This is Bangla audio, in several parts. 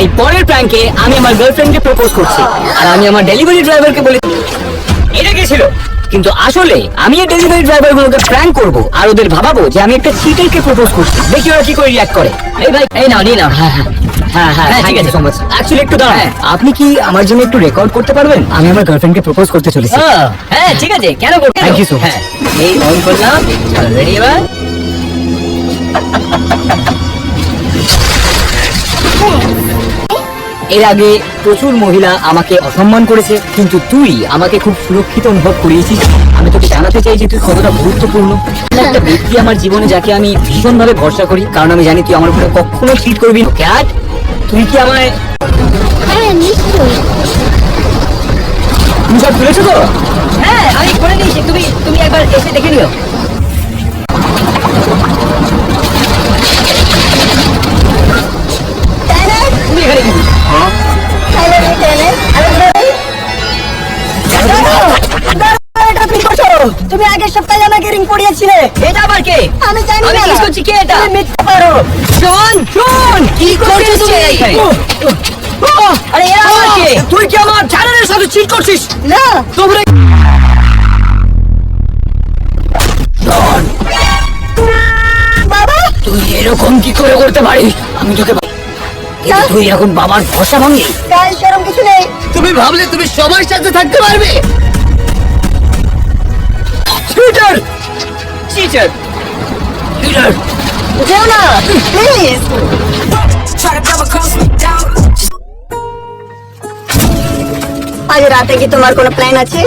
এই পরের প্র্যাঙ্কে আমি আমার গার্লফ্রেন্ডকে প্রপোজ করছি, আর আমি আমার ডেলিভারি ড্রাইভারকে বলে এটা কে ছিল, কিন্তু আসলে আমি এই ডেলিভারি ড্রাইভার গুলোকে প্র্যাঙ্ক করবো আর ওদের ভাবাবো যে আমি একটা চিটারকে প্রপোজ করছি। দেখি ওরা কি করে রিঅ্যাক্ট করে। এই ভাই, এই নাও নিয়ে নাও। হ্যাঁ ঠিক আছে, অ্যাকচুয়ালি একটু দাঁড়ান, আপনি কি আমার জন্য একটু রেকর্ড করতে পারবেন? আমি আমার গার্লফ্রেন্ডকে প্রপোজ করতে চলেছি। হ্যাঁ ঠিক আছে, কেন করতে? Thank you so much. এই অন করলাম, রেডি এবার। এর আগে প্রচুর মহিলা আমাকে অসম্মান করেছে, কিন্তু তুই আমাকে খুব সুরক্ষিত অনুভব করিয়েছিস। আমি তোকে জানাতে চাই যে তুই কতটা গুরুত্বপূর্ণ একটা ব্যক্তি আমার জীবনে, যাকে আমি ভীষণভাবে ভরসা করি, কারণ আমি জানি তুই আমার উপরে কখনো চিট করবি না। ক্যাট, তুই কি আমায় নিশ্চয়ই। তুমি সব তুলেছো তো? হ্যাঁ আমি করে দিয়েছি, তুমি একবার এসে দেখে নিও। তুমি এখানে কি? তুমি আগের সপ্তাহে আমাকে রিং পড়িয়েছিলে। এটা আবার কে? আমি জানি আমি না। কিস করছি, কে এটা? তুমি মিথ্যা পারো। শোন কি করছিস তুই এখানে? আরে এরা আবার কে? তুই কি আমার চ্যানেলের সাথে চিট করছিস? না, তোমরা বাবা। তুই এরকম কি করে করতে পারিস? আমি তোকে কিন্তু তুই এখন বাবার ভরসা ভাঙলি। কাল সেরকম কিছু নেই। তুমি ভাবলে তুমি সবার সাথে থাকতে পারবে? Cheater cheater cheater. যেও না প্লিজ। আজ রাতে কি তোমার কোনো প্ল্যান আছে?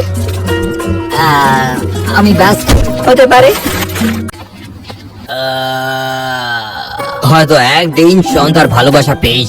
আমি ব্যস্ত। হতে পারে। হয়তো একদিন সন্ধ্যার ভালোবাসা পেয়ে